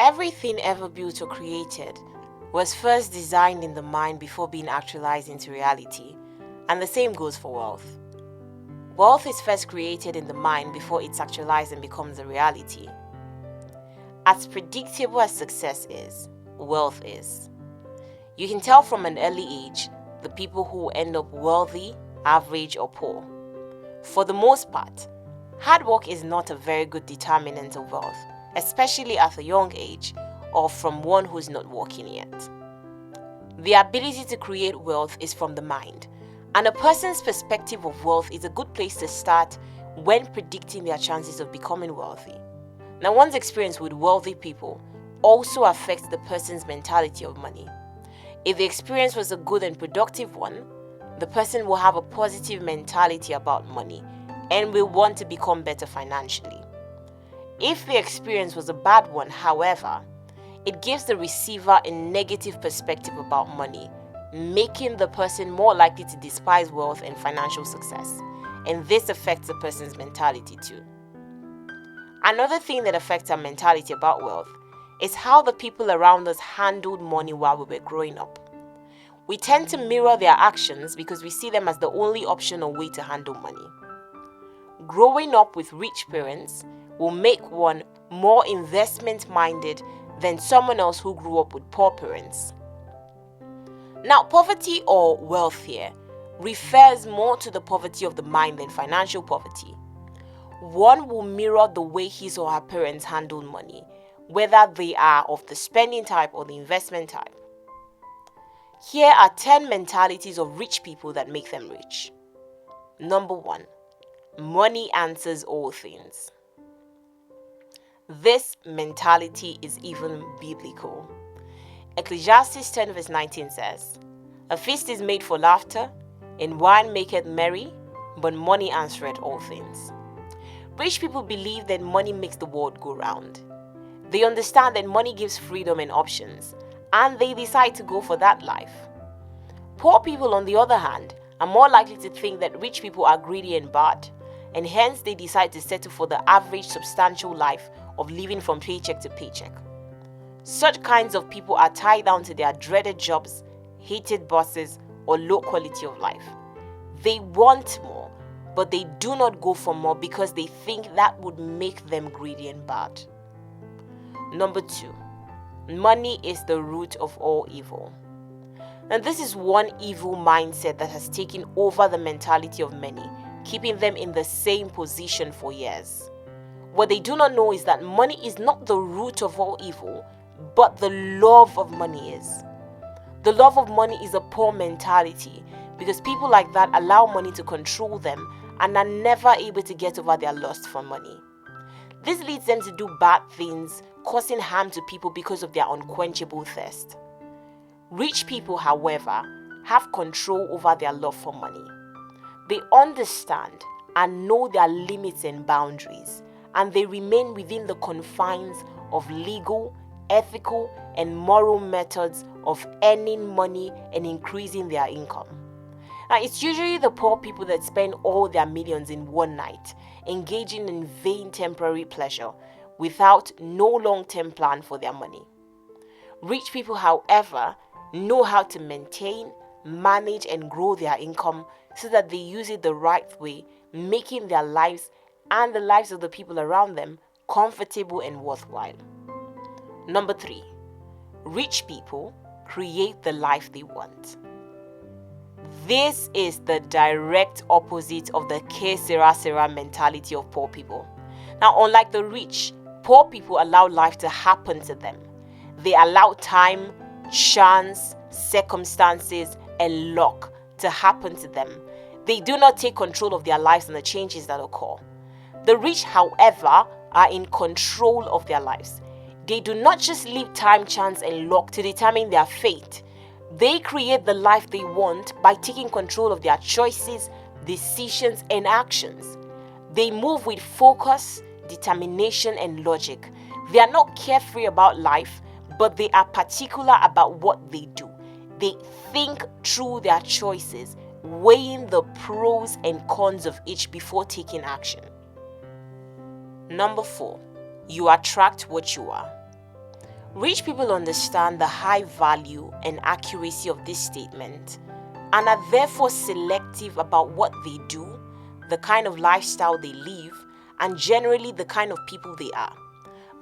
Everything ever built or created was first designed in the mind before being actualized into reality, and the same goes for wealth. Wealth is first created in the mind before it's actualized and becomes a reality. As predictable as success is, wealth is. You can tell from an early age the people who end up wealthy, average, or poor. For the most part, hard work is not a very good determinant of wealth, especially at a young age or from one who's not working yet. The ability to create wealth is from the mind, and a person's perspective of wealth is a good place to start when predicting their chances of becoming wealthy. Now, one's experience with wealthy people also affects the person's mentality of money. If the experience was a good and productive one, the person will have a positive mentality about money and will want to become better financially. If the experience was a bad one, however, it gives the receiver a negative perspective about money, making the person more likely to despise wealth and financial success. And this affects the person's mentality too. Another thing that affects our mentality about wealth is how the people around us handled money while we were growing up. We tend to mirror their actions because we see them as the only option or way to handle money. Growing up with rich parents will make one more investment-minded than someone else who grew up with poor parents. Now, poverty or wealth here refers more to the poverty of the mind than financial poverty. One will mirror the way his or her parents handle money, whether they are of the spending type or the investment type. Here are 10 mentalities of rich people that make them rich. Number 1, money answers all things. This mentality is even biblical. Ecclesiastes 10 verse 19 says, "A feast is made for laughter, and wine maketh merry, but money answereth all things." Rich people believe that money makes the world go round. They understand that money gives freedom and options, and they decide to go for that life. Poor people, on the other hand, are more likely to think that rich people are greedy and bad, and hence they decide to settle for the average substantial life of living from paycheck to paycheck. Such kinds of people are tied down to their dreaded jobs, hated bosses, or low quality of life. They want more, but they do not go for more because they think that would make them greedy and bad. Number 2, money is the root of all evil. And this is one evil mindset that has taken over the mentality of many, keeping them in the same position for years. What they do not know is that money is not the root of all evil, but the love of money is. The love of money is a poor mentality because people like that allow money to control them and are never able to get over their lust for money. This leads them to do bad things, causing harm to people because of their unquenchable thirst. Rich people, however, have control over their love for money. They understand and know their limits and boundaries, and they remain within the confines of legal, ethical, and moral methods of earning money and increasing their income. Now, it's usually the poor people that spend all their millions in one night, engaging in vain temporary pleasure without no long-term plan for their money. Rich people, however, know how to maintain, manage, and grow their income so that they use it the right way, making their lives and the lives of the people around them comfortable and worthwhile. Number 3, rich people create the life they want. This is the direct opposite of the que sera sera mentality of poor people. Now, unlike the rich, poor people allow life to happen to them. They allow time, chance, circumstances, and luck to happen to them. They do not take control of their lives and the changes that occur. The rich, however, are in control of their lives. They do not just leave time, chance, and luck to determine their fate. They create the life they want by taking control of their choices, decisions, and actions. They move with focus, determination, and logic. They are not carefree about life, but they are particular about what they do. They think through their choices, weighing the pros and cons of each before taking action. Number 4, you attract what you are. Rich people understand the high value and accuracy of this statement and are therefore selective about what they do, the kind of lifestyle they live, and generally the kind of people they are.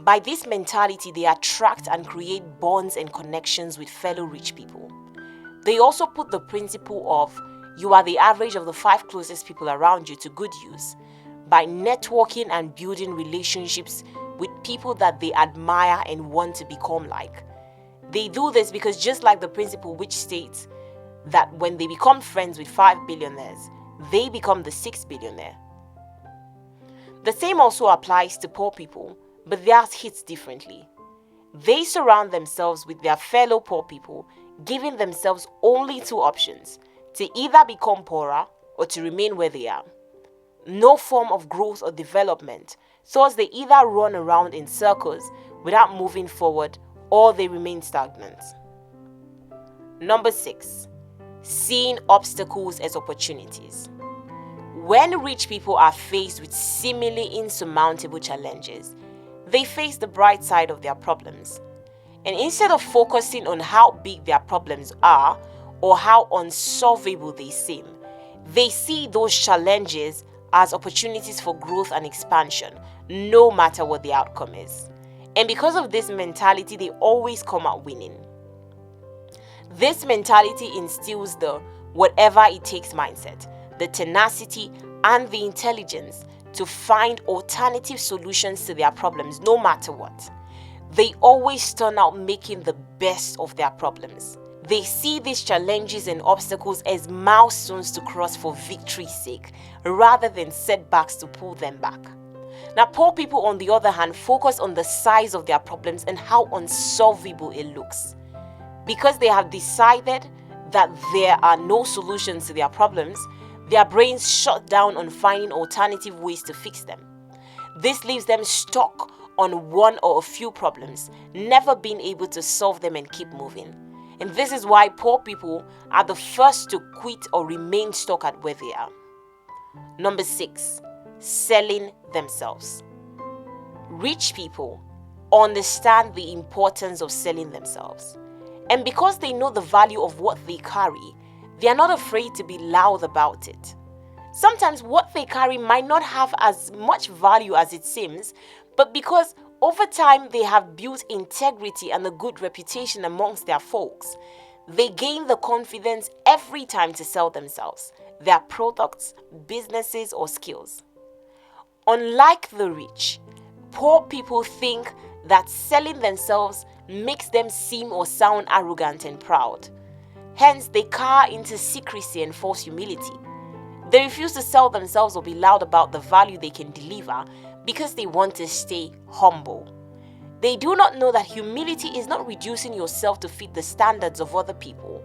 By this mentality, they attract and create bonds and connections with fellow rich people. They also put the principle of you are the average of the 5 closest people around you to good use by networking and building relationships with people that they admire and want to become like. They do this because just like the principle which states that when they become friends with 5 billionaires, they become the 6th billionaire. The same also applies to poor people, but theirs hits differently. They surround themselves with their fellow poor people, giving themselves only 2 options: to either become poorer or to remain where they are. No form of growth or development, thus they either run around in circles without moving forward or they remain stagnant. Number 6, seeing obstacles as opportunities. When rich people are faced with seemingly insurmountable challenges, they face the bright side of their problems. And instead of focusing on how big their problems are or how unsolvable they seem, they see those challenges as opportunities for growth and expansion, no matter what the outcome is. And because of this mentality, they always come out winning. This mentality instills the whatever it takes mindset, the tenacity and the intelligence to find alternative solutions to their problems, no matter what. They always turn out making the best of their problems. They see these challenges and obstacles as milestones to cross for victory's sake, rather than setbacks to pull them back. Now, poor people, on the other hand, focus on the size of their problems and how unsolvable it looks. Because they have decided that there are no solutions to their problems, their brains shut down on finding alternative ways to fix them. This leaves them stuck on one or a few problems, never being able to solve them and keep moving. And this is why poor people are the first to quit or remain stuck at where they are. Number 6, selling themselves. Rich people understand the importance of selling themselves. And because they know the value of what they carry, they are not afraid to be loud about it. Sometimes what they carry might not have as much value as it seems, but because over time they have built integrity and a good reputation amongst their folks, they gain the confidence every time to sell themselves, their products, businesses, or skills. Unlike the rich, poor people think that selling themselves makes them seem or sound arrogant and proud. Hence, they cower into secrecy and false humility. They refuse to sell themselves or be loud about the value they can deliver because they want to stay humble. They do not know that humility is not reducing yourself to fit the standards of other people,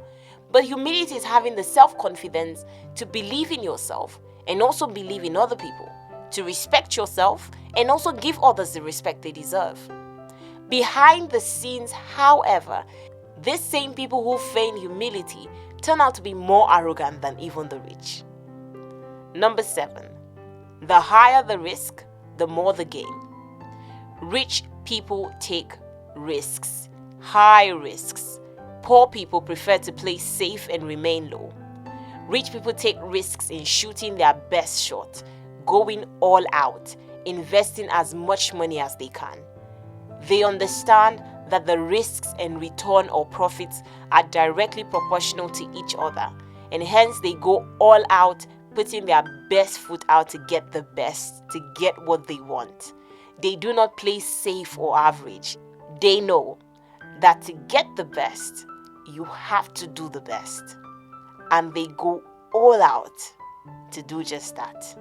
but humility is having the self-confidence to believe in yourself and also believe in other people, to respect yourself and also give others the respect they deserve. Behind the scenes, however, these same people who feign humility turn out to be more arrogant than even the rich. Number 7, the higher the risk, the more the gain. Rich people take risks, high risks. Poor people prefer to play safe and remain low. Rich people take risks in shooting their best shot, going all out, investing as much money as they can. They understand that the risks and return or profits are directly proportional to each other, and hence they go all out, putting their best foot out to get the best, to get what they want. They do not play safe or average. They know that to get the best, you have to do the best. And they go all out to do just that.